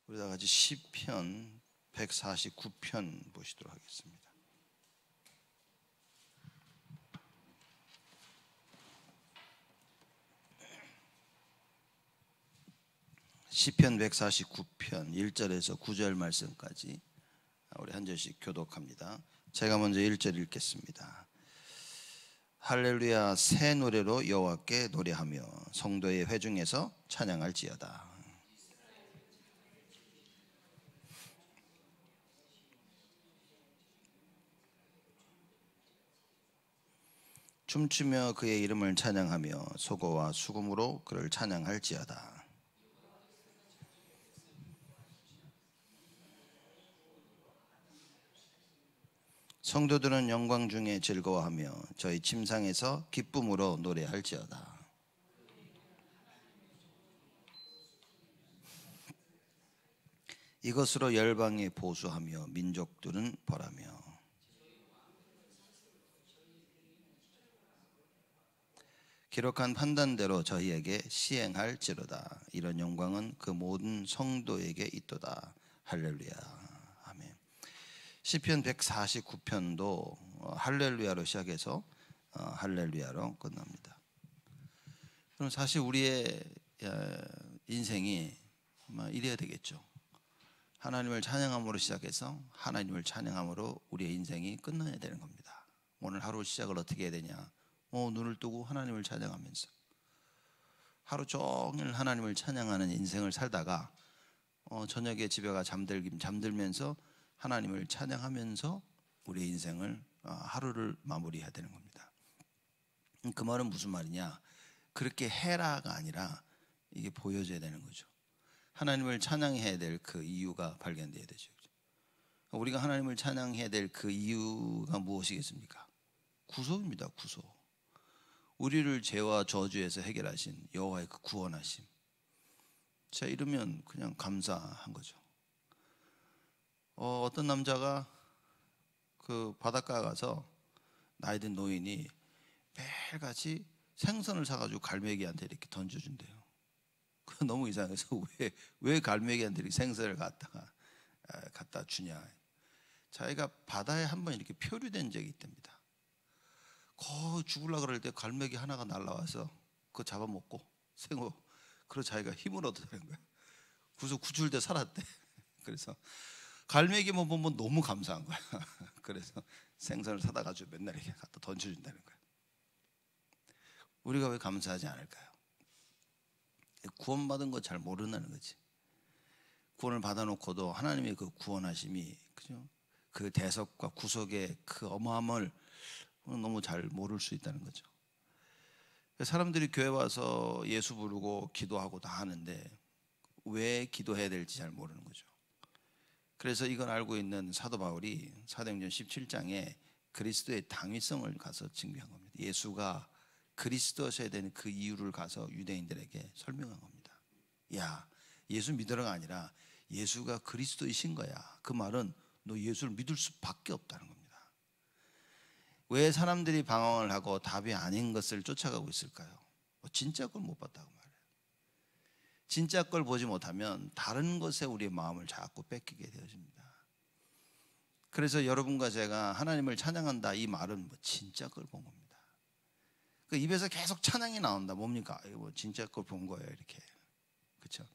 우리 다 같이 시편 149편 보시도록 하겠습니다. 시편 149편 1절에서 9절 말씀까지 우리 한 절씩 교독합니다. 제가 먼저 1절 읽겠습니다. 할렐루야, 새 노래로 여호와께 노래하며 성도의 회중에서 찬양할지어다. 춤추며 그의 이름을 찬양하며 소고와 수금으로 그를 찬양할지어다. 성도들은 영광 중에 즐거워하며 저희 침상에서 기쁨으로 노래할지어다. 이것으로 열방에 보수하며 민족들은 벌하며 기록한 판단대로 저희에게 시행할지로다. 이런 영광은 그 모든 성도에게 있도다. 할렐루야. 시편 149편도 할렐루야로 시작해서 할렐루야로 끝납니다. 그럼 사실 우리의 인생이 이래야 되겠죠. 하나님을 찬양함으로 시작해서 하나님을 찬양함으로 우리의 인생이 끝나야 되는 겁니다. 오늘 하루 시작을 어떻게 해야 되냐? 눈을 뜨고 하나님을 찬양하면서 하루 종일 하나님을 찬양하는 인생을 살다가 저녁에 집에 가 잠들면서 하나님을 찬양하면서 우리의 인생을 하루를 마무리해야 되는 겁니다. 그 말은 무슨 말이냐? 그렇게 해라가 아니라 이게 보여져야 되는 거죠. 하나님을 찬양해야 될 그 이유가 발견돼야 되죠. 우리가 하나님을 찬양해야 될 그 이유가 무엇이겠습니까? 구속입니다. 구속. 우리를 죄와 저주에서 해결하신 여호와의 그 구원하심. 자, 이러면 그냥 감사한 거죠. 어떤 남자가 그 바닷가 가서 나이 든 노인이 매일같이 생선을 사가지고 갈매기한테 이렇게 던져준대요. 너무 이상해서 왜 갈매기한테 이렇게 생선을 갖다 주냐. 자기가 바다에 한번 이렇게 표류된 적이 있답니다. 거의 죽으려고 그럴 때 갈매기 하나가 날라와서 그거 잡아먹고 생호. 그래서 자기가 힘을 얻어내는 거야. 그래서 구출돼 살았대. 그래서 갈매기만 보면 너무 감사한 거야. 그래서 생선을 사다 가지고 맨날 이렇게 갖다 던져준다는 거야. 우리가 왜 감사하지 않을까요? 구원받은 거 잘 모른다는 거지. 구원을 받아놓고도 하나님의 그 구원하심이, 그죠? 그 대속과 구속의 그 어마함을 너무 잘 모를 수 있다는 거죠. 사람들이 교회 와서 예수 부르고 기도하고 다 하는데 왜 기도해야 될지 잘 모르는 거죠. 그래서 이걸 알고 있는 사도 바울이 사도행전 17장에 그리스도의 당위성을 가서 증명한 겁니다. 예수가 그리스도셔야 되는 그 이유를 가서 유대인들에게 설명한 겁니다. 야, 예수 믿으라가 아니라 예수가 그리스도이신 거야. 그 말은 너 예수를 믿을 수밖에 없다는 겁니다. 왜 사람들이 방황을 하고 답이 아닌 것을 쫓아가고 있을까요? 진짜 걸 못 봤다고 말해요. 진짜 걸 보지 못하면 다른 것에 우리의 마음을 자꾸 뺏기게 되어집니다. 그래서 여러분과 제가 하나님을 찬양한다 이 말은 진짜 걸 본 겁니다. 그 입에서 계속 찬양이 나온다. 뭡니까? 이거 진짜 걸 본 거예요. 이렇게. 그렇죠?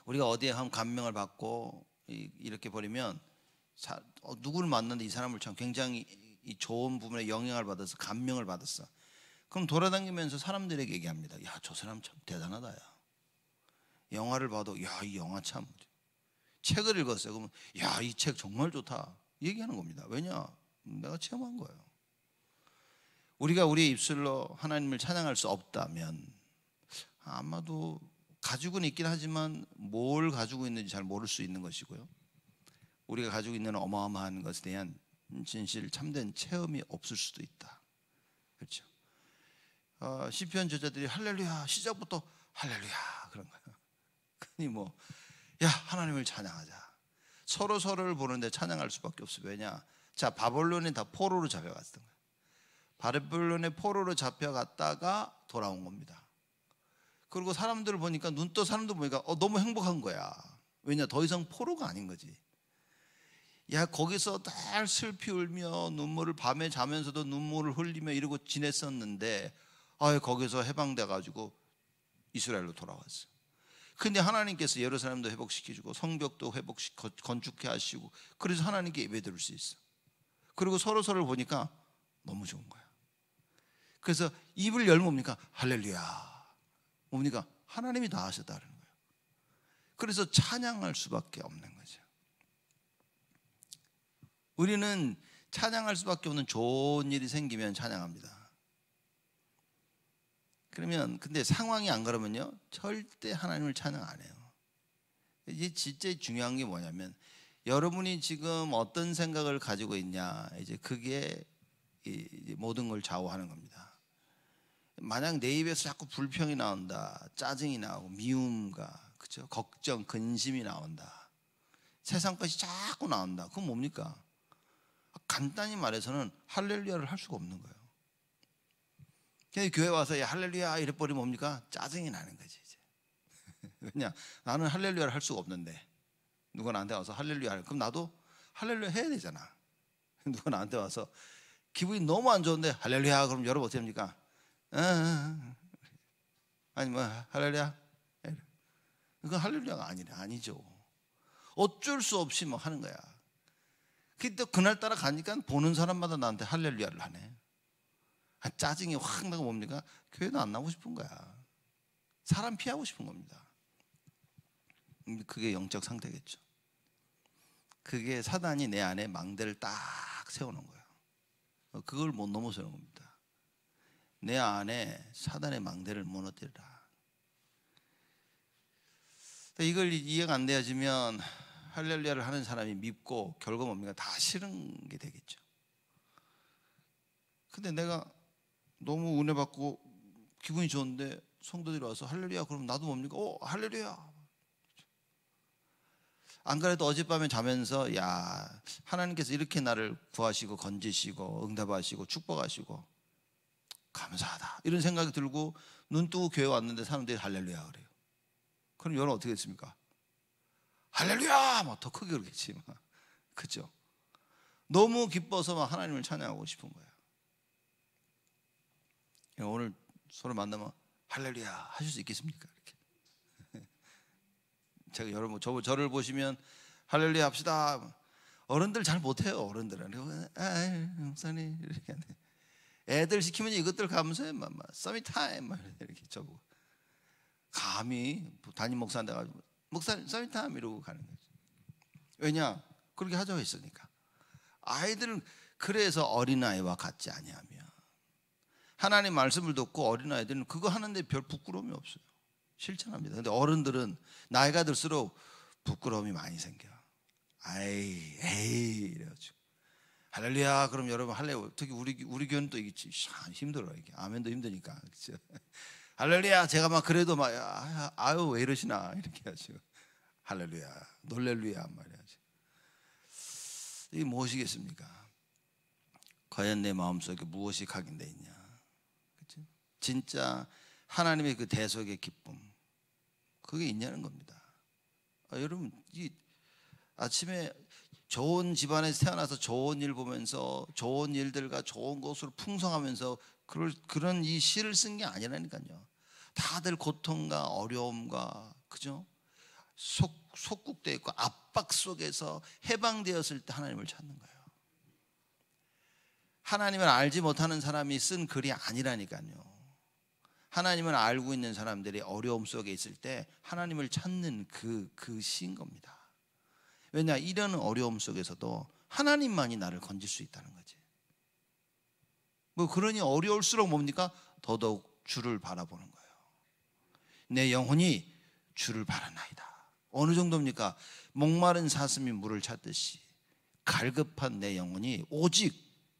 우리가 어디에 한 감명을 받고 이렇게 버리면 누구를 만났는데 이 사람을 참 굉장히 이 좋은 부분에 영향을 받아서 감명을 받았어. 그럼 돌아다니면서 사람들에게 얘기합니다. 야, 저 사람 참 대단하다. 야. 영화를 봐도 야, 이 영화 참. 책을 읽었어요. 그러면 야, 이 책 정말 좋다. 얘기하는 겁니다. 왜냐? 내가 체험한 거예요. 우리가 우리의 입술로 하나님을 찬양할 수 없다면 아마도 가지고는 있긴 하지만 뭘 가지고 있는지 잘 모를 수 있는 것이고요. 우리가 가지고 있는 어마어마한 것에 대한 진실 참된 체험이 없을 수도 있다. 그렇죠? 시편 저자들이 할렐루야 시작부터 할렐루야 그런 거예요. 그니 야, 하나님을 찬양하자. 서로를 보는데 찬양할 수밖에 없어요. 왜냐? 자, 바벨론이 다 포로로 잡혀갔던 거예요. 바벨론의 포로로 잡혀갔다가 돌아온 겁니다. 그리고 사람들을 보니까 눈 떠 사람들 보니까 너무 행복한 거야. 왜냐, 더 이상 포로가 아닌 거지. 야, 거기서 날 슬피 울며 눈물을 밤에 자면서도 눈물을 흘리며 이러고 지냈었는데 거기서 해방돼 가지고 이스라엘로 돌아왔어. 근데 하나님께서 예루살렘도 회복시켜주고 성벽도 건축해 하시고, 그래서 하나님께 예배드릴 수 있어. 그리고 서로를 보니까 너무 좋은 거야. 그래서 입을 열면 뭡니까? 할렐루야. 뭡니까? 하나님이 다 하셨다는 거예요. 그래서 찬양할 수밖에 없는 거죠. 우리는 찬양할 수밖에 없는 좋은 일이 생기면 찬양합니다. 그러면 근데 상황이 안 그러면요, 절대 하나님을 찬양 안 해요. 이게 진짜 중요한 게 뭐냐면, 여러분이 지금 어떤 생각을 가지고 있냐, 이제 그게 모든 걸 좌우하는 겁니다. 만약 내 입에서 자꾸 불평이 나온다, 짜증이 나오고 미움과, 그죠, 걱정, 근심이 나온다, 세상 것이 자꾸 나온다, 그건 뭡니까? 간단히 말해서는 할렐루야를 할 수가 없는 거예요. 그냥 교회 와서 할렐루야 이래버리면 뭡니까? 짜증이 나는 거지 이제. 왜냐, 나는 할렐루야를 할 수가 없는데 누가 나한테 와서 할렐루야 하래. 그럼 나도 할렐루야 해야 되잖아. 누가 나한테 와서 기분이 너무 안 좋은데 할렐루야 그럼 여러분 어떻게 합니까? 아니 뭐 할렐루야, 그건 할렐루야가 아니죠. 어쩔 수 없이 뭐 하는 거야. 근데 그날따라 가니까 보는 사람마다 나한테 할렐루야를 하네. 짜증이 확 나고 뭡니까? 교회도 안 나오고 싶은 거야. 사람 피하고 싶은 겁니다. 그게 영적 상태겠죠. 그게 사단이 내 안에 망대를 딱 세우는 거예요. 그걸 못 넘어서는 겁니다. 내 안에 사단의 망대를 무너뜨리라. 이걸 이해가 안 되어지면 할렐루야를 하는 사람이 밉고 결국 뭡니까? 다 싫은 게 되겠죠. 근데 내가 너무 은혜 받고 기분이 좋은데 성도들이 와서 할렐루야 그러면 나도 뭡니까? 할렐루야. 안 그래도 어젯밤에 자면서 야, 하나님께서 이렇게 나를 구하시고 건지시고 응답하시고 축복하시고 감사하다 이런 생각이 들고 눈 뜨고 교회 왔는데 사람들이 할렐루야 그래요. 그럼 여러분 어떻게 됐습니까? 할렐루야 막 더 크게 그러겠지 막. 그죠? 너무 기뻐서 막 하나님을 찬양하고 싶은 거야. 오늘 서로 만나면 할렐루야 하실 수 있겠습니까? 이렇게. 제가 여러분 저를 보시면 할렐루야 합시다. 어른들 잘 못해요. 어른들은 목사님 이렇게 하네. 애들 시키면 이것들 가면서 막 서밋타임 이렇게 저보고 감히 담임 목사한테 가지고 목사님 서밋타임 이러고 가는 거죠. 왜냐? 그렇게 하자고 했으니까. 아이들은 그래서 어린아이와 같지 아니하며 하나님 말씀을 듣고 어린아이들은 그거 하는데 별 부끄러움이 없어요. 실천합니다. 근데 어른들은 나이가 들수록 부끄러움이 많이 생겨. 에이 이래가지고 할렐루야 그럼 여러분 할렐루야. 특히 우리 교회는 또 이게 힘들어. 이게 아멘도 힘드니까. 그렇죠? 할렐루야 제가 막 그래도 막 아유 왜 이러시나 이렇게 하죠. 할렐루야 놀렐루야 말이야지. 이게 무엇이겠습니까? 과연 내 마음속에 무엇이 각인되어 있냐? 그렇죠? 진짜 하나님의 그 대속의 기쁨 그게 있냐는 겁니다. 여러분 이 아침에 좋은 집안에서 태어나서 좋은 일 보면서 좋은 일들과 좋은 것으로 풍성하면서 그런 이 시를 쓴 게 아니라니까요. 다들 고통과 어려움과 그죠? 속국되어 있고 압박 속에서 해방되었을 때 하나님을 찾는 거예요. 하나님을 알지 못하는 사람이 쓴 글이 아니라니까요. 하나님을 알고 있는 사람들이 어려움 속에 있을 때 하나님을 찾는 그 시인 겁니다. 왜냐? 이런 어려움 속에서도 하나님만이 나를 건질 수 있다는 거지. 뭐 그러니 어려울수록 뭡니까? 더더욱 주를 바라보는 거예요. 내 영혼이 주를 바라나이다. 어느 정도입니까? 목마른 사슴이 물을 찾듯이 갈급한 내 영혼이 오직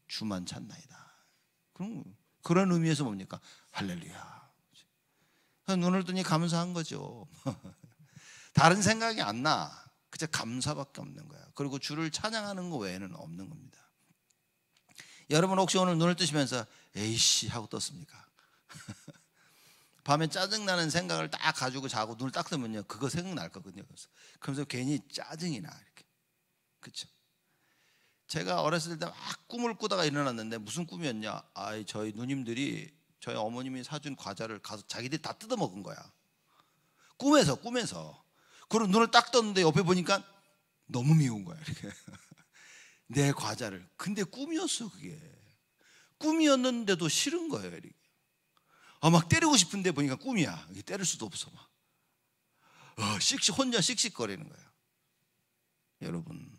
주만 찾나이다. 그런 의미에서 뭡니까? 할렐루야. 눈을 뜨니 감사한 거죠. 다른 생각이 안 나. 그저 감사밖에 없는 거야. 그리고 주를 찬양하는 거 외에는 없는 겁니다. 여러분 혹시 오늘 눈을 뜨시면서 에이씨 하고 떴습니까? 밤에 짜증나는 생각을 딱 가지고 자고 눈을 딱 뜨면요, 그거 생각날 거거든요. 그러면서 괜히 짜증이 나 이렇게. 그렇죠? 제가 어렸을 때 막 꿈을 꾸다가 일어났는데 무슨 꿈이었냐? 저희 누님들이 저희 어머님이 사준 과자를 가서 자기들이 다 뜯어 먹은 거야. 꿈에서. 그리고 눈을 딱 떴는데 옆에 보니까 너무 미운 거야 이렇게. 내 과자를. 근데 꿈이었어 그게. 꿈이었는데도 싫은 거예요 이렇게. 막 때리고 싶은데 보니까 꿈이야. 때릴 수도 없어 막. 혼자 씩씩거리는 거예요. 여러분,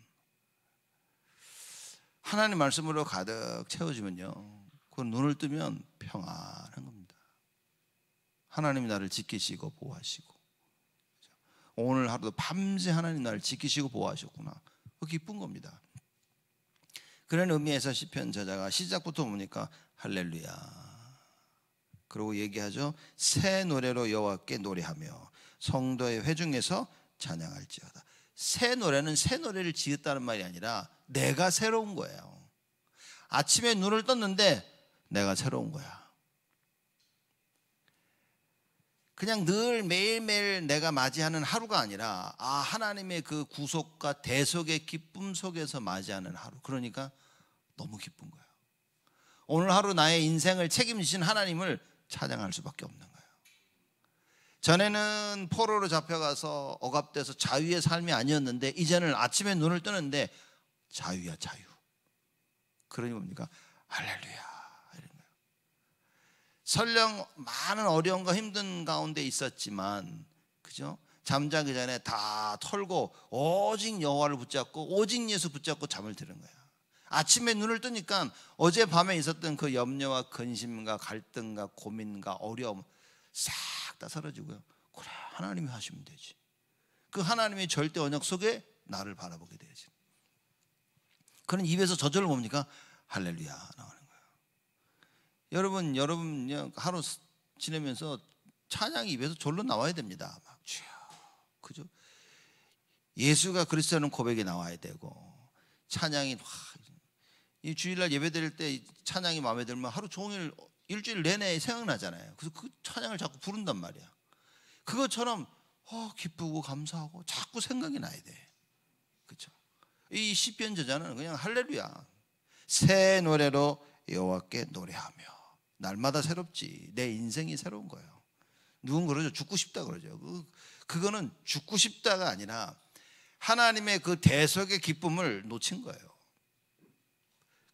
하나님 말씀으로 가득 채워지면요, 그 눈을 뜨면 평안한 겁니다. 하나님이 나를 지키시고 보호하시고, 오늘 하루도 밤새 하나님 나를 지키시고 보호하셨구나, 그 기쁜 겁니다. 그런 의미에서 시편 저자가 시작부터 보니까 할렐루야, 그리고 얘기하죠. 새 노래로 여호와께 노래하며 성도의 회중에서 찬양할지어다. 새 노래는 새 노래를 지었다는 말이 아니라 내가 새로운 거예요. 아침에 눈을 떴는데 내가 새로운 거야. 그냥 늘 매일매일 내가 맞이하는 하루가 아니라 하나님의 그 구속과 대속의 기쁨 속에서 맞이하는 하루. 그러니까 너무 기쁜 거예요. 오늘 하루 나의 인생을 책임지신 하나님을 찬양할 수밖에 없는 거예요. 전에는 포로로 잡혀가서 억압돼서 자유의 삶이 아니었는데 이제는 아침에 눈을 뜨는데 자유야, 자유. 그러니 뭡니까? 할렐루야, 이런 거예요. 설령 많은 어려움과 힘든 가운데 있었지만, 그죠? 잠자기 전에 다 털고 오직 여호와를 붙잡고 오직 예수 붙잡고 잠을 드는 거예요. 아침에 눈을 뜨니까 어젯밤에 있었던 그 염려와 근심과 갈등과 고민과 어려움 싹 다 사라지고요. 그래, 하나님이 하시면 되지. 그 하나님의 절대 언약 속에 나를 바라보게 되지. 그런 입에서 저절로 뭡니까? 할렐루야 나오는 거예요. 여러분 하루 지내면서 찬양이 입에서 절로 나와야 됩니다. 막 주여, 그죠? 예수가 그리스도라는 고백이 나와야 되고, 찬양이 이 주일날 예배 드릴 때 찬양이 마음에 들면 하루 종일 일주일 내내 생각나잖아요. 그래서 그 찬양을 자꾸 부른단 말이야. 그것처럼 기쁘고 감사하고 자꾸 생각이 나야 돼. 그렇죠? 이 시편 저자는 그냥 할렐루야, 새 노래로 여호와께 노래하며. 날마다 새롭지. 내 인생이 새로운 거예요. 누군 그러죠? 죽고 싶다 그러죠. 그거는 죽고 싶다가 아니라 하나님의 그 대속의 기쁨을 놓친 거예요.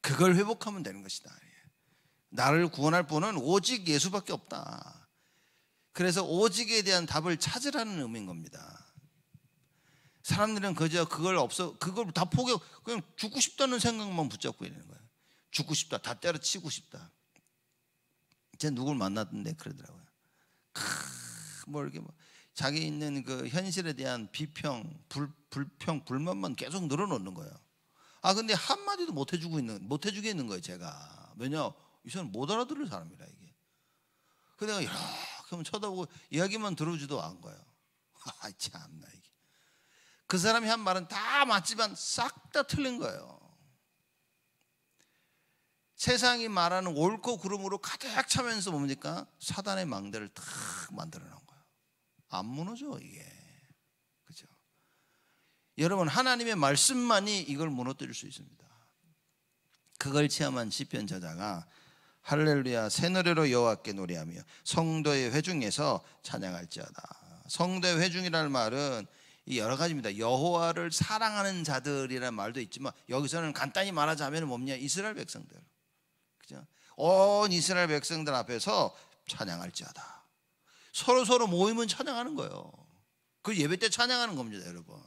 그걸 회복하면 되는 것이다. 나를 구원할 분은 오직 예수밖에 없다. 그래서 오직에 대한 답을 찾으라는 의미인 겁니다. 사람들은 그저 그걸 다 포기하고 그냥 죽고 싶다는 생각만 붙잡고 있는 거예요. 죽고 싶다, 다 때려치고 싶다. 제가 누굴 만났는데 그러더라고요. 이렇게 자기 있는 그 현실에 대한 비평, 불평, 불만만 계속 늘어놓는 거예요. 근데 한마디도 못 해주게 있는 거예요, 제가. 왜냐? 이 사람 못 알아들을 사람이라 이게. 그래서 내가 이렇게 쳐다보고 이야기만 들어주지도 않은 거예요. 참나 이게. 그 사람이 한 말은 다 맞지만 싹 다 틀린 거예요. 세상이 말하는 옳고 그름으로 가득 차면서 뭡니까? 사단의 망대를 탁 만들어 놓은 거예요. 안 무너져 이게. 그죠? 여러분, 하나님의 말씀만이 이걸 무너뜨릴 수 있습니다. 그걸 체험한 시편 저자가 할렐루야, 새 노래로 여호와께 노래하며 성도의 회중에서 찬양할지어다. 성도의 회중이라는 말은 여러 가지입니다. 여호와를 사랑하는 자들이라는 말도 있지만, 여기서는 간단히 말하자면 뭡니까? 이스라엘 백성들, 그죠? 온 이스라엘 백성들 앞에서 찬양할지어다. 서로 모이면 찬양하는 거예요. 그 예배 때 찬양하는 겁니다, 여러분.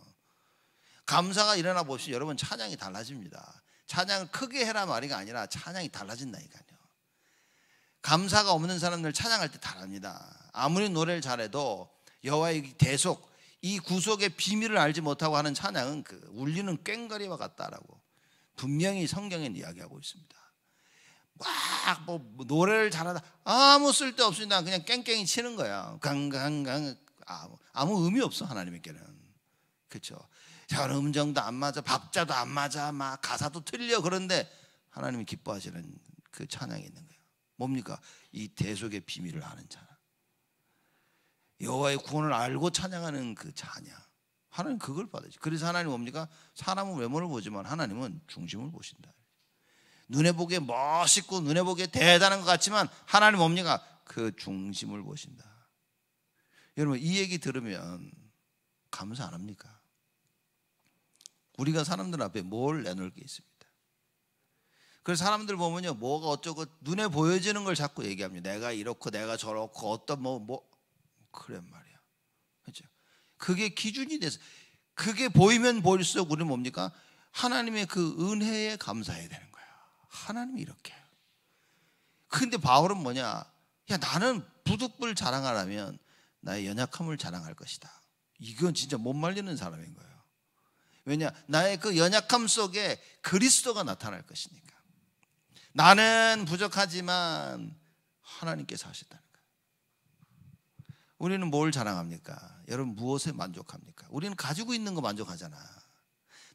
감사가 일어나 보시면 여러분 찬양이 달라집니다. 찬양을 크게 해라 말이가 아니라 찬양이 달라진다니까요. 감사가 없는 사람들 찬양할 때 다릅니다. 아무리 노래를 잘해도 여호와의 대속, 이 구속의 비밀을 알지 못하고 하는 찬양은 울리는 꽹과리와 같다라고 분명히 성경에 이야기하고 있습니다. 노래를 잘하다 아무 쓸데 없으니까 그냥 깽깽이 치는 거야. 강강강, 아무 의미 없어 하나님께는. 그렇죠? 음정도 안 맞아, 박자도 안 맞아, 막 가사도 틀려. 그런데 하나님이 기뻐하시는 그 찬양이 있는 거예요. 뭡니까? 이 대속의 비밀을 아는 찬양. 여호와의 구원을 알고 찬양하는 그 찬양, 하나님 그걸 받으시. 그래서 하나님 뭡니까? 사람은 외모를 보지만 하나님은 중심을 보신다. 눈에 보기에 멋있고 눈에 보기에 대단한 것 같지만 하나님 뭡니까? 그 중심을 보신다. 여러분 이 얘기 들으면 감사 안 합니까? 우리가 사람들 앞에 뭘 내놓을 게 있습니다. 그래서 사람들 보면요, 뭐가 어쩌고 눈에 보여지는 걸 자꾸 얘기합니다. 내가 이렇고 내가 저렇고 어떤 그래 말이야. 그렇죠? 그게 기준이 돼서 그게 보이면 보일수록 우리는 뭡니까? 하나님의 그 은혜에 감사해야 되는 거야. 하나님이 이렇게. 근데 바울은 뭐냐? 야, 나는 부득불 자랑하려면 나의 연약함을 자랑할 것이다. 이건 진짜 못 말리는 사람인 거예요. 왜냐? 나의 그 연약함 속에 그리스도가 나타날 것이니까. 나는 부족하지만 하나님께서 하셨다는 거예요. 우리는 뭘 자랑합니까? 여러분 무엇에 만족합니까? 우리는 가지고 있는 거 만족하잖아.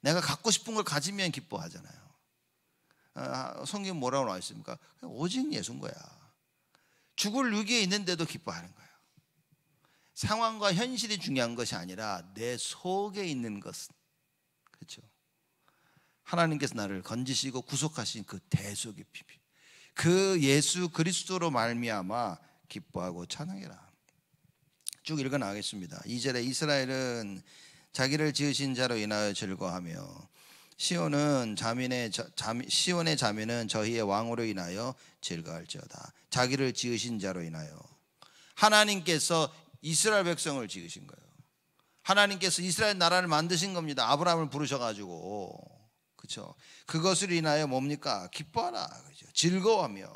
내가 갖고 싶은 걸 가지면 기뻐하잖아요. 성경 뭐라고 나와 있습니까? 오직 예수인 거야. 죽을 위기에 있는데도 기뻐하는 거예요. 상황과 현실이 중요한 것이 아니라 내 속에 있는 것은, 그렇죠? 하나님께서 나를 건지시고 구속하신 그 대속의 피비, 그 예수 그리스도로 말미암아 기뻐하고 찬양해라. 쭉 읽어 나가겠습니다. 2절에 이스라엘은 자기를 지으신 자로 인하여 즐거워하며 시온의 자매는 저희의 왕으로 인하여 즐거워할지어다. 자기를 지으신 자로 인하여. 하나님께서 이스라엘 백성을 지으신 거예요. 하나님께서 이스라엘 나라를 만드신 겁니다. 아브라함을 부르셔가지고. 그렇죠? 그것을 인하여 뭡니까? 기뻐하라. 그렇죠? 즐거워하며.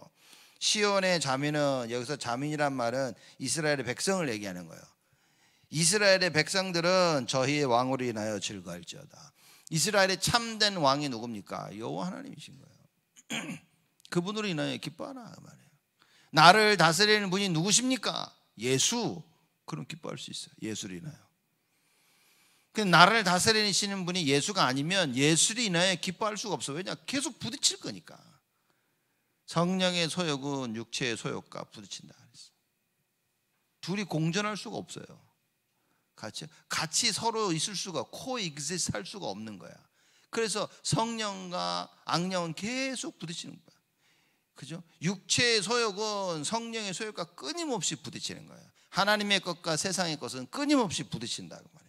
시온의 자민은, 여기서 자민이란 말은 이스라엘의 백성을 얘기하는 거예요. 이스라엘의 백성들은 저희의 왕으로 인하여 즐거워할지어다. 이스라엘의 참된 왕이 누굽니까? 여호와 하나님이신 거예요. 그분으로 인하여 기뻐하라 말이에요. 나를 다스리는 분이 누구십니까? 예수. 그럼 기뻐할 수 있어요. 예수로 인하여. 나를 다스리시는 분이 예수가 아니면 예수로 인하여 기뻐할 수가 없어. 왜냐? 계속 부딪힐 거니까. 성령의 소욕은 육체의 소욕과 부딪힌다 그랬어. 둘이 공존할 수가 없어요. 같이 서로 있을 수가, 코엑시스트 할 수가 없는 거야. 그래서 성령과 악령은 계속 부딪히는 거야. 그죠? 육체의 소욕은 성령의 소욕과 끊임없이 부딪히는 거야. 하나님의 것과 세상의 것은 끊임없이 부딪힌다고 말이에요.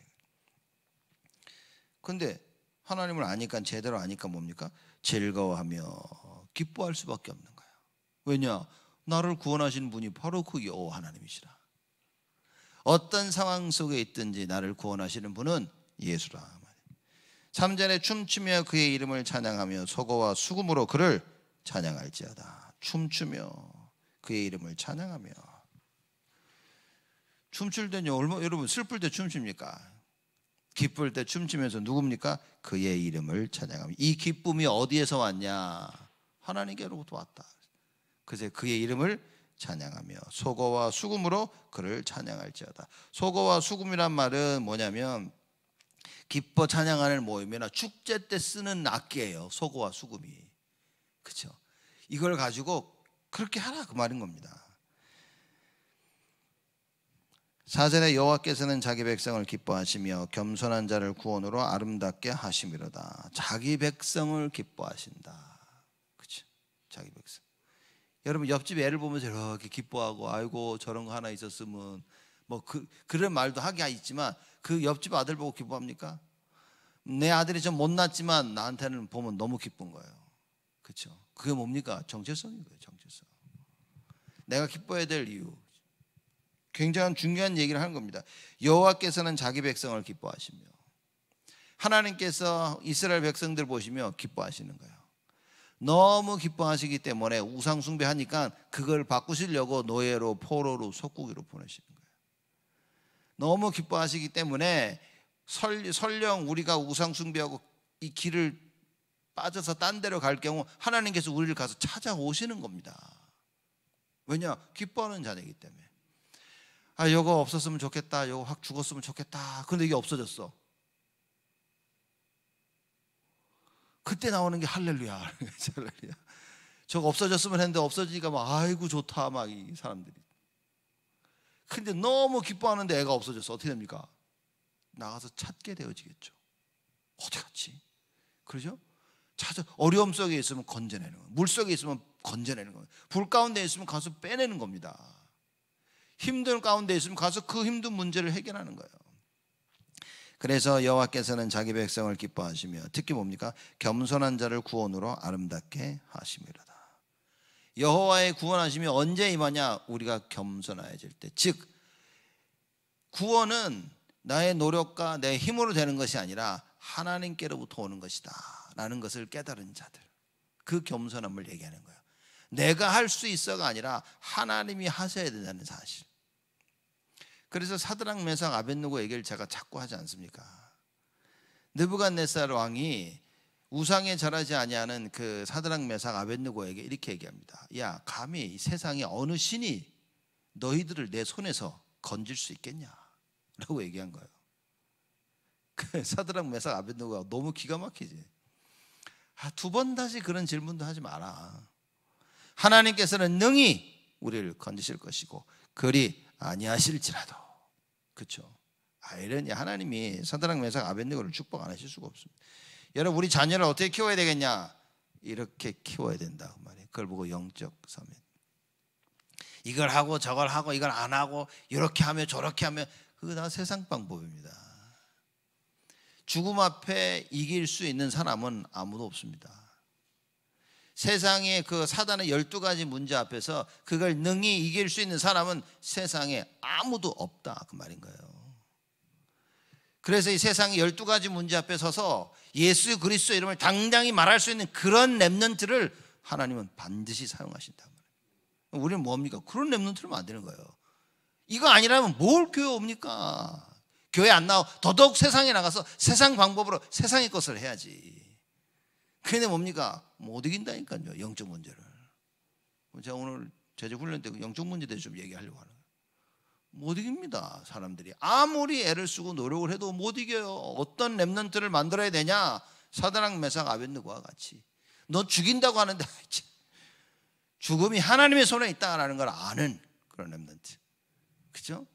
근데 하나님을 아니까, 제대로 아니까 뭡니까? 즐거워하며 기뻐할 수밖에 없는 거예요. 왜냐? 나를 구원하신 분이 바로 그 여호와 하나님이시라. 어떤 상황 속에 있든지 나를 구원하시는 분은 예수라. 3절에 춤추며 그의 이름을 찬양하며 소고와 수금으로 그를 찬양할지어다. 춤추며 그의 이름을 찬양하며. 춤출 때는 여러분 슬플 때 춤춥니까? 기쁠 때 춤추면서 누굽니까? 그의 이름을 찬양하며. 이 기쁨이 어디에서 왔냐? 하나님께로부터 왔다. 그래서 그의 이름을 찬양하며 소고와 수금으로 그를 찬양할지어다. 소고와 수금이란 말은 뭐냐면 기뻐 찬양하는 모임이나 축제 때 쓰는 악기예요. 소고와 수금이. 그렇죠? 이걸 가지고 그렇게 하라 그 말인 겁니다. 4절에 여호와께서는 자기 백성을 기뻐하시며 겸손한 자를 구원으로 아름답게 하심이로다. 자기 백성을 기뻐하신다. 그렇죠? 자기 백성. 여러분 옆집 애를 보면서 이렇게 기뻐하고 아이고 저런 거 하나 있었으면 그런 말도 하기 있지만 그 옆집 아들 보고 기뻐합니까? 내 아들이 좀 못났지만 나한테는 보면 너무 기쁜 거예요. 그렇죠? 그게 뭡니까? 정체성인 거예요. 정체성. 내가 기뻐해야 될 이유. 굉장히 중요한 얘기를 하는 겁니다. 여호와께서는 자기 백성을 기뻐하시며, 하나님께서 이스라엘 백성들 보시며 기뻐하시는 거예요. 너무 기뻐하시기 때문에 우상 숭배하니까 그걸 바꾸시려고 노예로, 포로로, 속국으로 보내시는 거예요. 너무 기뻐하시기 때문에 설령 우리가 우상 숭배하고 이 길을 빠져서 딴 데로 갈 경우 하나님께서 우리를 가서 찾아오시는 겁니다. 왜냐? 기뻐하는 자이기 때문에. 이거 없었으면 좋겠다. 이거 확 죽었으면 좋겠다. 그런데 이게 없어졌어. 그때 나오는 게 할렐루야. 할렐루야. 저거 없어졌으면 했는데 없어지니까 막 아이고 좋다 막 이 사람들이. 근데 너무 기뻐하는데 애가 없어져서 어떻게 됩니까? 나가서 찾게 되어지겠죠. 어디 갔지? 그러죠? 찾아, 어려움 속에 있으면 건져내는 거예요. 물 속에 있으면 건져내는 거예요. 불 가운데 있으면 가서 빼내는 겁니다. 힘든 가운데 있으면 가서 그 힘든 문제를 해결하는 거예요. 그래서 여호와께서는 자기 백성을 기뻐하시며 특히 뭡니까? 겸손한 자를 구원으로 아름답게 하심이로다. 여호와의 구원하심이 언제 임하냐? 우리가 겸손해질 때. 즉 구원은 나의 노력과 내 힘으로 되는 것이 아니라 하나님께로부터 오는 것이다 라는 것을 깨달은 자들, 그 겸손함을 얘기하는 거예요. 내가 할 수 있어가 아니라 하나님이 하셔야 된다는 사실. 그래서 사드락 메삭 아벳느고 얘기를 제가 자꾸 하지 않습니까? 느부갓네살 왕이 우상에 절하지 아니하는 그 사드락 메삭 아벳느고에게 이렇게 얘기합니다. 야, 감히 이 세상에 어느 신이 너희들을 내 손에서 건질 수 있겠냐? 라고 얘기한 거예요. 그 사드락 메삭 아벳느고가 너무 기가 막히지. 두 번 다시 그런 질문도 하지 마라. 하나님께서는 능히 우리를 건지실 것이고 그리 아니하실지라도. 그렇죠? 이러니 하나님이 사드락 메삭 아벳느고를 축복 안 하실 수가 없습니다. 여러분, 우리 자녀를 어떻게 키워야 되겠냐? 이렇게 키워야 된다 그 말이에요. 그걸 보고 영적 서밋. 이걸 하고 저걸 하고 이걸 안 하고 이렇게 하면 저렇게 하면 그거 다 세상 방법입니다. 죽음 앞에 이길 수 있는 사람은 아무도 없습니다. 세상의 그 사단의 12가지 문제 앞에서 그걸 능히 이길 수 있는 사람은 세상에 아무도 없다 그 말인 거예요. 그래서 이 세상의 12가지 문제 앞에 서서 예수 그리스도 이름을 당당히 말할 수 있는 그런 렘넌트를 하나님은 반드시 사용하신다. 우리는 뭡니까? 그런 렘넌트를 만드는 거예요. 이거 아니라면 뭘 교회 옵니까? 교회 안 나와 더더욱 세상에 나가서 세상 방법으로 세상의 것을 해야지. 그게 뭡니까? 못 이긴다니까요. 영적 문제를. 제가 오늘 제자훈련 때 영적 문제에 대해서 좀 얘기하려고 하는 거예요. 못 이깁니다. 사람들이 아무리 애를 쓰고 노력을 해도 못 이겨요. 어떤 렘넌트를 만들어야 되냐? 사드락 메삭 아벳느고와 같이 너 죽인다고 하는데 죽음이 하나님의 손에 있다라는 걸 아는 그런 렘넌트. 그죠?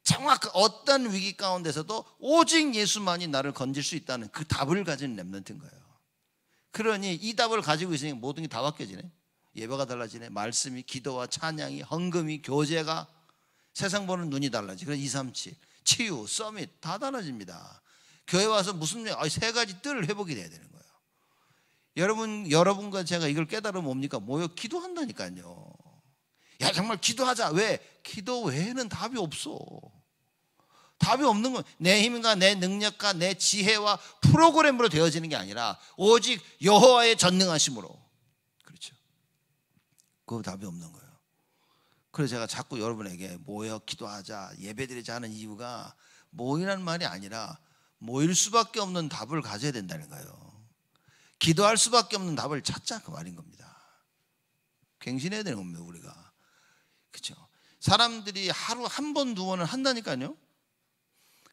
정확한 어떤 위기 가운데서도 오직 예수만이 나를 건질 수 있다는 그 답을 가진 렘넌트인 거예요. 그러니 이 답을 가지고 있으니까 모든 게 다 바뀌어지네. 예배가 달라지네. 말씀이, 기도와 찬양이, 헌금이, 교제가, 세상 보는 눈이 달라지. 그래서 237, 치유, 서밋 다 달라집니다. 교회 와서 무슨 세 가지 뜰을 회복이 돼야 되는 거예요. 여러분과 제가 이걸 깨달으면 뭡니까? 모여 기도한다니까요. 야, 정말 기도하자. 왜? 기도 외에는 답이 없어. 답이 없는 건 내 힘과 내 능력과 내 지혜와 프로그램으로 되어지는 게 아니라 오직 여호와의 전능하심으로. 그렇죠? 그 답이 없는 거예요. 그래서 제가 자꾸 여러분에게 모여 기도하자, 예배드리자 하는 이유가 모이라는 말이 아니라 모일 수밖에 없는 답을 가져야 된다는 거예요. 기도할 수밖에 없는 답을 찾자 그 말인 겁니다. 갱신해야 되는 겁니다 우리가. 그렇죠? 사람들이 하루 한 번, 두 번을 한다니까요.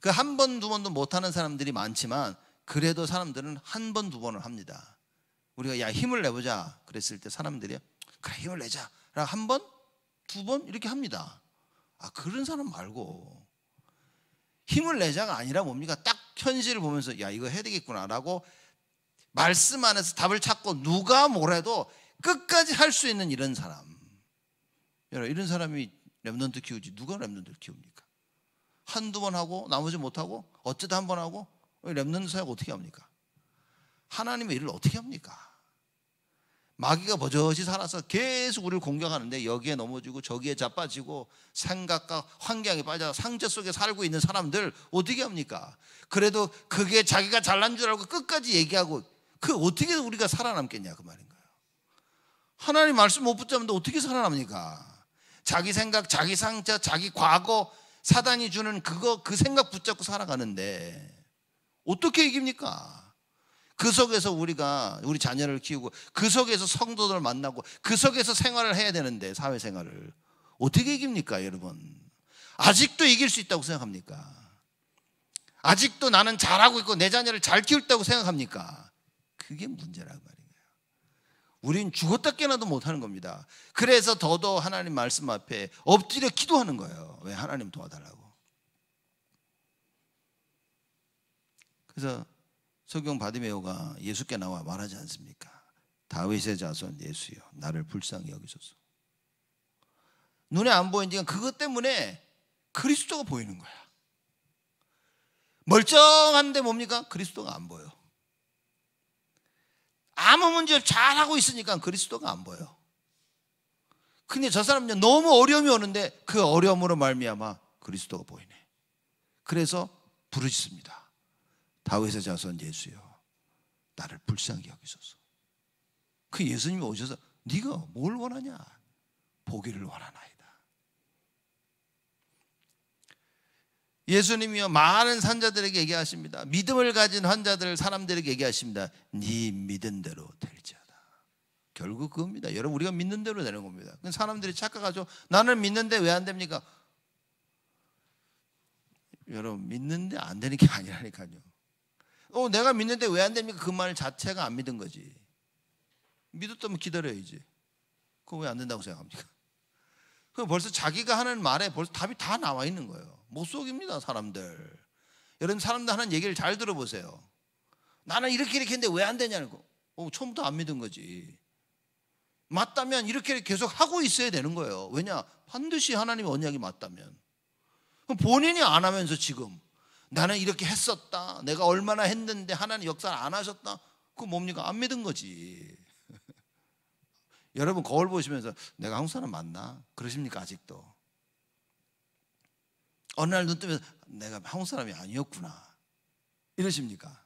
그 한 번, 두 번도 못하는 사람들이 많지만 그래도 사람들은 한 번, 두 번을 합니다. 우리가 야 힘을 내보자 그랬을 때 사람들이 그래 힘을 내자 라고 한 번, 두 번 이렇게 합니다. 그런 사람 말고 힘을 내자가 아니라 뭡니까? 딱 현실을 보면서 야 이거 해야 되겠구나 라고 말씀 안에서 답을 찾고 누가 뭐래도 끝까지 할 수 있는 이런 사람. 여러분 이런 사람이 렘넌트 키우지 누가 렘넌트를 키웁니까? 한두 번 하고 나머지 못하고 어쩌다 한 번 하고 렘넌트 사역 어떻게 합니까? 하나님의 일을 어떻게 합니까? 마귀가 버젓이 살아서 계속 우리를 공격하는데 여기에 넘어지고 저기에 자빠지고 생각과 환경에 빠져 상처 속에 살고 있는 사람들 어떻게 합니까? 그래도 그게 자기가 잘난 줄 알고 끝까지 얘기하고 그 어떻게 우리가 살아남겠냐 그 말인 거예요. 하나님 말씀 못 붙잡는데 어떻게 살아납니까? 자기 생각, 자기 상처, 자기 과거 사단이 주는 그 생각 붙잡고 살아가는데 어떻게 이깁니까? 그 속에서 우리가 우리 자녀를 키우고 그 속에서 성도들을 만나고 그 속에서 생활을 해야 되는데 사회생활을 어떻게 이깁니까 여러분? 아직도 이길 수 있다고 생각합니까? 아직도 나는 잘하고 있고 내 자녀를 잘 키웠다고 생각합니까? 그게 문제라고 말이에요. 우린 죽었다 깨어나도 못하는 겁니다. 그래서 더더 하나님 말씀 앞에 엎드려 기도하는 거예요. 왜? 하나님 도와달라고. 그래서 석경 바디메오가 예수께 나와 말하지 않습니까? 다윗의 자손 예수여, 나를 불쌍히 여기소서. 눈에 안 보이니까 그것 때문에 그리스도가 보이는 거야. 멀쩡한데 뭡니까? 그리스도가 안 보여. 아무 문제를 잘하고 있으니까 그리스도가 안 보여. 근데 저 사람은 너무 어려움이 오는데 그 어려움으로 말미암아 그리스도가 보이네. 그래서 부르짖습니다. 다윗의 자손 예수여, 나를 불쌍히 여기소서. 그 예수님이 오셔서 네가 뭘 원하냐? 보기를 원하나이다. 예수님이요 많은 산자들에게 얘기하십니다. 믿음을 가진 환자들 사람들에게 얘기하십니다. 네 믿은 대로 될지어다. 결국 그겁니다. 여러분, 우리가 믿는 대로 되는 겁니다. 사람들이 착각하죠. 나는 믿는데 왜 안 됩니까? 여러분, 믿는데 안 되는 게 아니라니까요. 내가 믿는데 왜 안 됩니까? 그 말 자체가 안 믿은 거지. 믿었다면 기다려야지. 그거 왜 안 된다고 생각합니까? 그 벌써 자기가 하는 말에 벌써 답이 다 나와 있는 거예요. 못 속입니다, 사람들. 여러분, 사람들 하는 얘기를 잘 들어보세요. 나는 이렇게 했는데 왜 안 되냐는 거. 처음부터 안 믿은 거지. 맞다면 이렇게 계속 하고 있어야 되는 거예요. 왜냐? 반드시 하나님의 언약이 맞다면. 본인이 안 하면서 지금 나는 이렇게 했었다, 내가 얼마나 했는데 하나님 역사를 안 하셨다, 그거 뭡니까? 안 믿은 거지. 여러분, 거울 보시면서 내가 한국 사람 맞나? 그러십니까? 아직도? 어느 날 눈 뜨면서 내가 한국 사람이 아니었구나 이러십니까?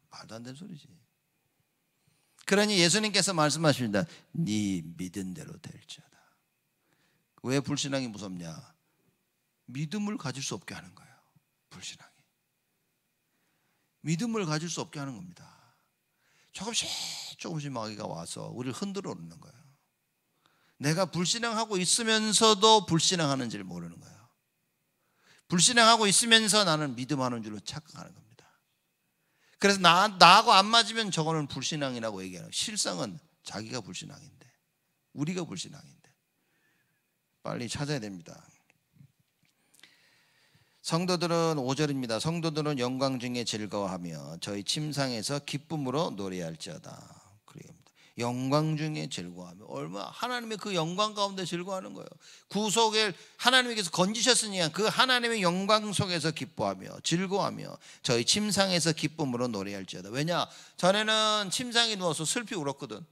말도 안 되는 소리지. 그러니 예수님께서 말씀하십니다. 네 믿은 대로 될지어다. 왜 불신앙이 무섭냐? 믿음을 가질 수 없게 하는 거예요. 불신앙이 믿음을 가질 수 없게 하는 겁니다. 조금씩 마귀가 와서 우리를 흔들어 놓는 거예요. 내가 불신앙하고 있으면서도 불신앙하는지를 모르는 거예요. 불신앙하고 있으면서 나는 믿음하는 줄로 착각하는 겁니다. 그래서 나하고 안 맞으면 저거는 불신앙이라고 얘기하는 거예요. 실상은 자기가 불신앙인데, 우리가 불신앙인데. 빨리 찾아야 됩니다. 성도들은 5절입니다. 성도들은 영광 중에 즐거워하며 저희 침상에서 기쁨으로 노래할지어다. 그럽니다. 영광 중에 즐거워하며, 얼마나 하나님의 그 영광 가운데 즐거워하는 거예요. 구속을 하나님께서 건지셨으니까 그 하나님의 영광 속에서 기뻐하며 즐거워하며 저희 침상에서 기쁨으로 노래할지어다. 왜냐? 전에는 침상에 누워서 슬피 울었거든.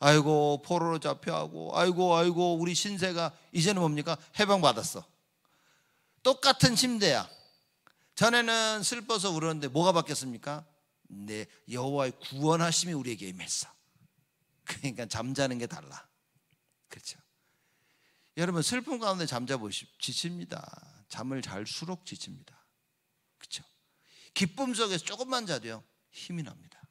아이고 포로로 잡혀하고, 아이고 우리 신세가. 이제는 뭡니까? 해방받았어. 똑같은 침대야. 전에는 슬퍼서 울었는데 뭐가 바뀌었습니까? 네, 여호와의 구원하심이 우리에게 임했어. 그러니까 잠자는 게 달라. 그렇죠? 여러분, 슬픔 가운데 잠자보십시오. 지칩니다. 잠을 잘수록 지칩니다. 그렇죠? 기쁨 속에서 조금만 자도요 힘이 납니다.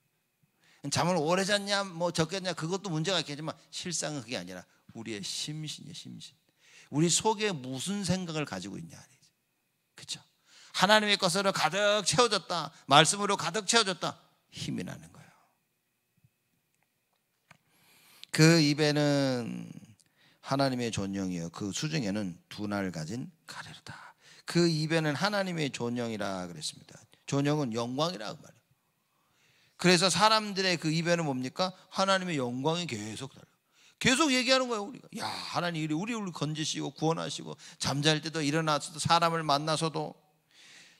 잠을 오래 잤냐 뭐 적게 잤냐 그것도 문제가 있겠지만 실상은 그게 아니라 우리의 심신이에요. 심신. 우리 속에 무슨 생각을 가지고 있냐. 그렇죠? 하나님의 것으로 가득 채워졌다, 말씀으로 가득 채워졌다, 힘이 나는 거예요. 그 입에는 하나님의 존영이요, 그 수중에는 두 날 가진 가래로다. 그 입에는 하나님의 존영이라 그랬습니다. 존영은 영광이라 그 말이에요. 그래서 사람들의 그 입에는 뭡니까? 하나님의 영광이 계속 달려. 계속 얘기하는 거예요. 우리가 야, 하나님 우리 건지시고 구원하시고, 잠잘 때도 일어나서도 사람을 만나서도.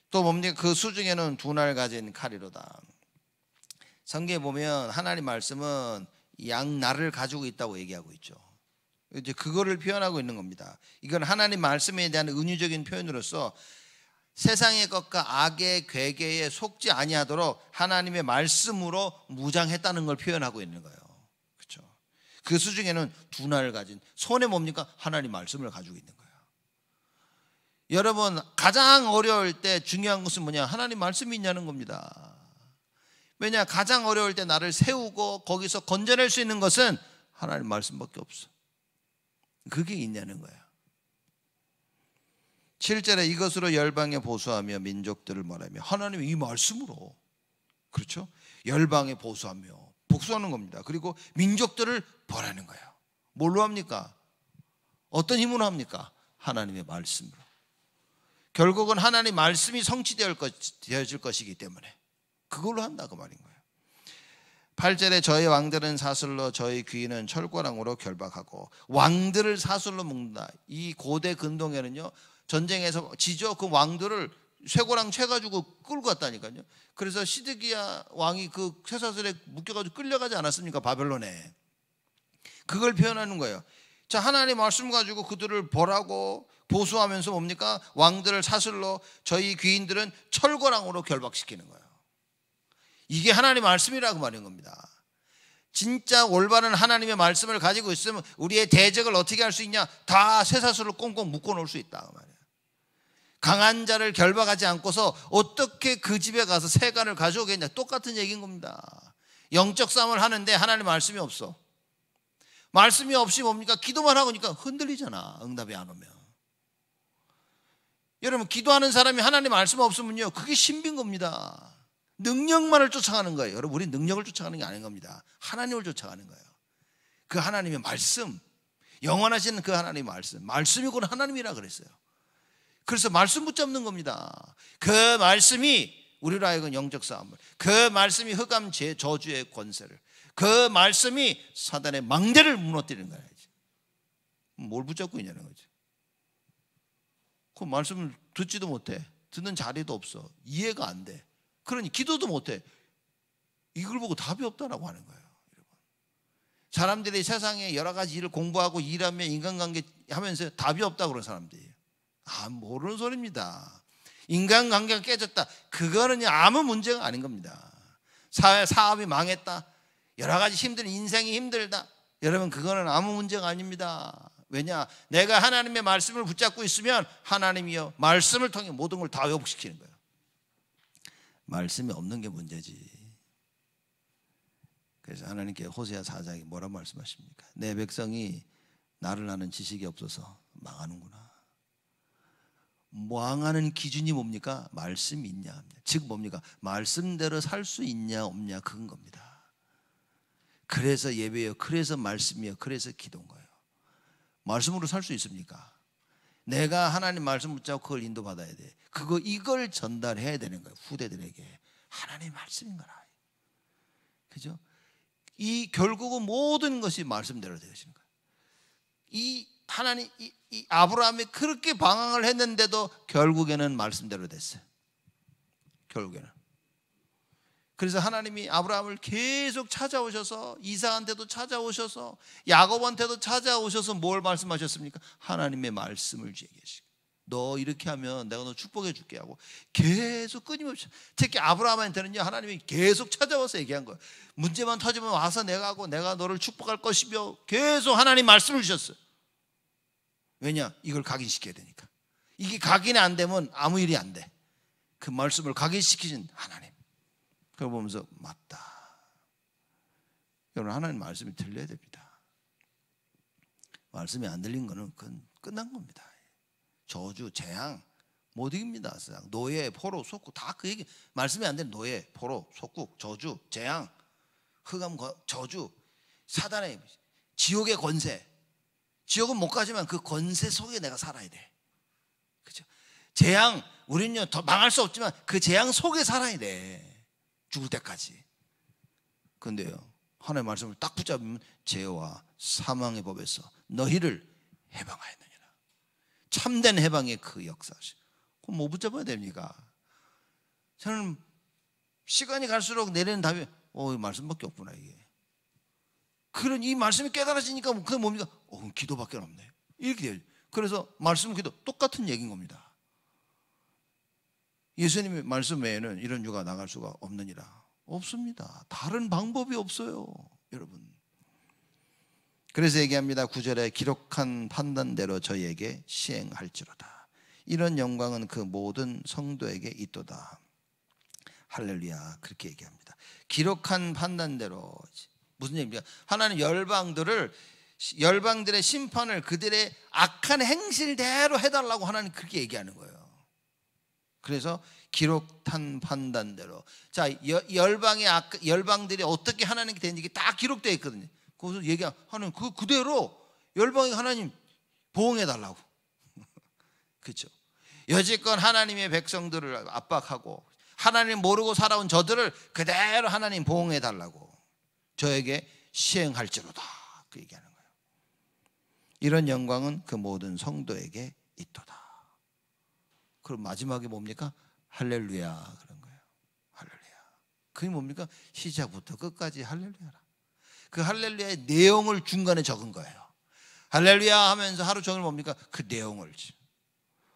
또 뭡니까? 그 수중에는 두 날 가진 칼이로다. 성경에 보면 하나님 말씀은 양날을 가지고 있다고 얘기하고 있죠. 이제 그거를 표현하고 있는 겁니다. 이건 하나님 말씀에 대한 은유적인 표현으로서 세상의 것과 악의 괴계에 속지 아니하도록 하나님의 말씀으로 무장했다는 걸 표현하고 있는 거예요. 그 수중에는 두 날 가진, 손에 뭡니까? 하나님 말씀을 가지고 있는 거예요. 여러분, 가장 어려울 때 중요한 것은 뭐냐? 하나님 말씀이 있냐는 겁니다. 왜냐? 가장 어려울 때 나를 세우고 거기서 건져낼 수 있는 것은 하나님 말씀밖에 없어. 그게 있냐는 거예요. 7절에 이것으로 열방에 보수하며 민족들을 말하며, 하나님이 이 말씀으로, 그렇죠? 열방에 보수하며 복수하는 겁니다. 그리고 민족들을 벌하는 거예요. 뭘로 합니까? 어떤 힘으로 합니까? 하나님의 말씀으로. 결국은 하나님의 말씀이 성취되어질 것이기 때문에 그걸로 한다 그 말인 거예요. 8절에 저희 왕들은 사슬로 저희 귀인은 철과랑으로 결박하고 왕들을 사슬로 묶는다. 이 고대 근동에는요 전쟁에서 지저 그 왕들을 쇠고랑 채가지고 끌고 갔다니까요. 그래서 시드기야 왕이 그 쇠사슬에 묶여가지고 끌려가지 않았습니까? 바벨론에. 그걸 표현하는 거예요. 자, 하나님의 말씀 가지고 그들을 벌하고 보수하면서 뭡니까? 왕들을 사슬로 저희 귀인들은 철거랑으로 결박시키는 거예요. 이게 하나님의 말씀이라고 말하는 겁니다. 진짜 올바른 하나님의 말씀을 가지고 있으면 우리의 대적을 어떻게 할 수 있냐? 다 쇠사슬로 꽁꽁 묶어 놓을 수 있다 그 말이에요. 강한 자를 결박하지 않고서 어떻게 그 집에 가서 세간을 가져오겠냐? 똑같은 얘기인 겁니다. 영적 싸움을 하는데 하나님의 말씀이 없어. 말씀이 없이 뭡니까? 기도만 하고 니까 흔들리잖아. 응답이 안 오면. 여러분 기도하는 사람이 하나님 말씀 없으면요 그게 신비인 겁니다. 능력만을 쫓아가는 거예요. 여러분 우리 능력을 쫓아가는 게 아닌 겁니다. 하나님을 쫓아가는 거예요. 그 하나님의 말씀, 영원하신 그 하나님의 말씀, 말씀이 곧 하나님이라 그랬어요. 그래서 말씀 붙잡는 겁니다. 그 말씀이 우리로 하여금 영적 싸움을, 그 말씀이 흑암 저주의 권세를, 그 말씀이 사단의 망대를 무너뜨리는 거예요. 뭘 붙잡고 있냐는 거죠. 그 말씀을 듣지도 못해. 듣는 자리도 없어. 이해가 안 돼. 그러니 기도도 못해. 이걸 보고 답이 없다라고 하는 거예요. 여러분. 사람들이 세상에 여러 가지 일을 공부하고 일하며 인간관계 하면서 답이 없다고 그러는 사람들이에요. 모르는 소리입니다. 인간관계가 깨졌다. 그거는 아무 문제가 아닌 겁니다. 사업이 망했다. 여러 가지 힘든 인생이 힘들다. 여러분 그거는 아무 문제가 아닙니다. 왜냐? 내가 하나님의 말씀을 붙잡고 있으면 하나님이요 말씀을 통해 모든 걸 다 회복시키는 거예요. 말씀이 없는 게 문제지. 그래서 하나님께 호세아 4장에 뭐라고 말씀하십니까? 내 백성이 나를 아는 지식이 없어서 망하는구나. 망하는 기준이 뭡니까? 말씀이 있냐. 즉 뭡니까? 말씀대로 살 수 있냐 없냐 그건 겁니다. 그래서 예배요, 그래서 말씀이요, 그래서 기도인 거예요. 말씀으로 살 수 있습니까? 내가 하나님 말씀 붙잡고 그걸 인도받아야 돼. 이걸 전달해야 되는 거예요. 후대들에게. 하나님 말씀인 거라. 그죠? 결국은 모든 것이 말씀대로 되어지는 거예요. 하나님, 아브라함이 그렇게 방황을 했는데도 결국에는 말씀대로 됐어요. 결국에는. 그래서 하나님이 아브라함을 계속 찾아오셔서 이삭한테도 찾아오셔서 야곱한테도 찾아오셔서 뭘 말씀하셨습니까? 하나님의 말씀을 주게 계시고 너 이렇게 하면 내가 너 축복해 줄게 하고 계속 끊임없이, 특히 아브라함한테는요 하나님이 계속 찾아와서 얘기한 거예요. 문제만 터지면 와서 내가 너를 축복할 것이며 계속 하나님 말씀을 주셨어요. 왜냐? 이걸 각인시켜야 되니까. 이게 각인이 안 되면 아무 일이 안 돼. 그 말씀을 각인시키신 하나님. 그걸 보면서 맞다. 여러분 하나님 말씀이 들려야 됩니다. 말씀이 안 들린 거는 그건 끝난 겁니다. 저주, 재앙 못 이깁니다. 노예, 포로, 속국 다 그 얘기. 말씀이 안 되는 노예, 포로, 속국, 저주, 재앙, 흑암, 저주, 사단의 지옥의 권세. 지옥은 못 가지만 그 권세 속에 내가 살아야 돼. 그렇죠? 재앙, 우리는요 더 망할 수 없지만 그 재앙 속에 살아야 돼. 죽을 때까지. 그런데요 하나님의 말씀을 딱 붙잡으면 죄와 사망의 법에서 너희를 해방하였느니라. 참된 해방의 그 역사시. 그럼 뭐 붙잡아야 됩니까? 저는 시간이 갈수록 내리는 답이 이 말씀밖에 없구나 이게. 그런 이 말씀이 깨달아지니까 그게 뭡니까? 기도밖에 없네. 이렇게 돼요. 그래서 말씀 기도 똑같은 얘기인 겁니다. 예수님의 말씀 외에는 이런 유가 나갈 수가 없느니라. 없습니다. 다른 방법이 없어요 여러분. 그래서 얘기합니다. 9절에 기록한 판단대로 저희에게 시행할지로다. 이런 영광은 그 모든 성도에게 있도다. 할렐루야. 그렇게 얘기합니다. 기록한 판단대로. 무슨 얘기입니까? 하나님 열방들의 심판을 그들의 악한 행실대로 해달라고 하나님 그렇게 얘기하는 거예요. 그래서 기록한 판단대로 자 열방들이 어떻게 하나님께 되는지 다 기록되어 있거든요. 거기서 얘기하는 그대로 열방이 하나님 보응해 달라고. 그렇죠? 여지껏 하나님의 백성들을 압박하고 하나님 모르고 살아온 저들을 그대로 하나님 보응해 달라고 저에게 시행할지로다 그 얘기하는 거예요. 이런 영광은 그 모든 성도에게 있도다. 그럼 마지막에 뭡니까? 할렐루야 그런 거예요. 할렐루야. 그게 뭡니까? 시작부터 끝까지 할렐루야라. 그 할렐루야의 내용을 중간에 적은 거예요. 할렐루야 하면서 하루 종일 뭡니까? 그 내용을.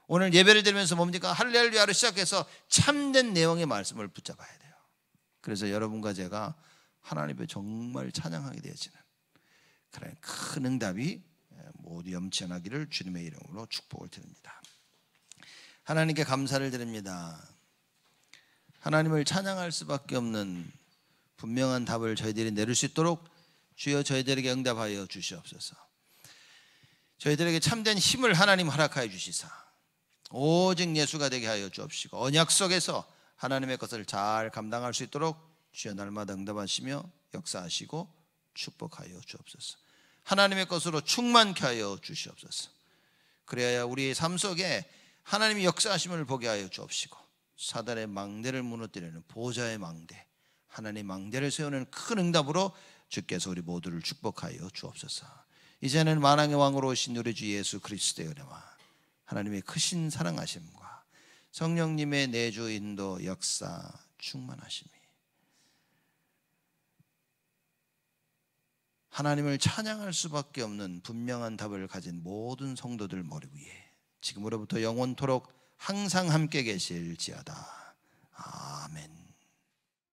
오늘 예배를 드리면서 뭡니까? 할렐루야로 시작해서 참된 내용의 말씀을 붙잡아야 돼요. 그래서 여러분과 제가 하나님을 정말 찬양하게 되어지는 그런 큰 응답이 모두 넘쳐나기를 주님의 이름으로 축복을 드립니다. 하나님께 감사를 드립니다. 하나님을 찬양할 수밖에 없는 분명한 답을 저희들이 내릴 수 있도록 주여 저희들에게 응답하여 주시옵소서. 저희들에게 참된 힘을 하나님 허락하여 주시사 오직 예수가 되게 하여 주옵시고 언약 속에서 하나님의 것을 잘 감당할 수 있도록 주여 날마다 응답하시며 역사하시고 축복하여 주옵소서. 하나님의 것으로 충만케 하여 주시옵소서. 그래야 우리의 삶 속에 하나님의 역사하심을 보게 하여 주옵시고 사단의 망대를 무너뜨리는 보좌의 망대, 하나님의 망대를 세우는 큰 응답으로 주께서 우리 모두를 축복하여 주옵소서. 이제는 만왕의 왕으로 오신 우리 주 예수 그리스도의 은혜와 하나님의 크신 사랑하심과 성령님의 내주 인도 역사 충만하심이 하나님을 찬양할 수밖에 없는 분명한 답을 가진 모든 성도들 머리 위에 지금으로부터 영원토록 항상 함께 계실지어다. 아멘.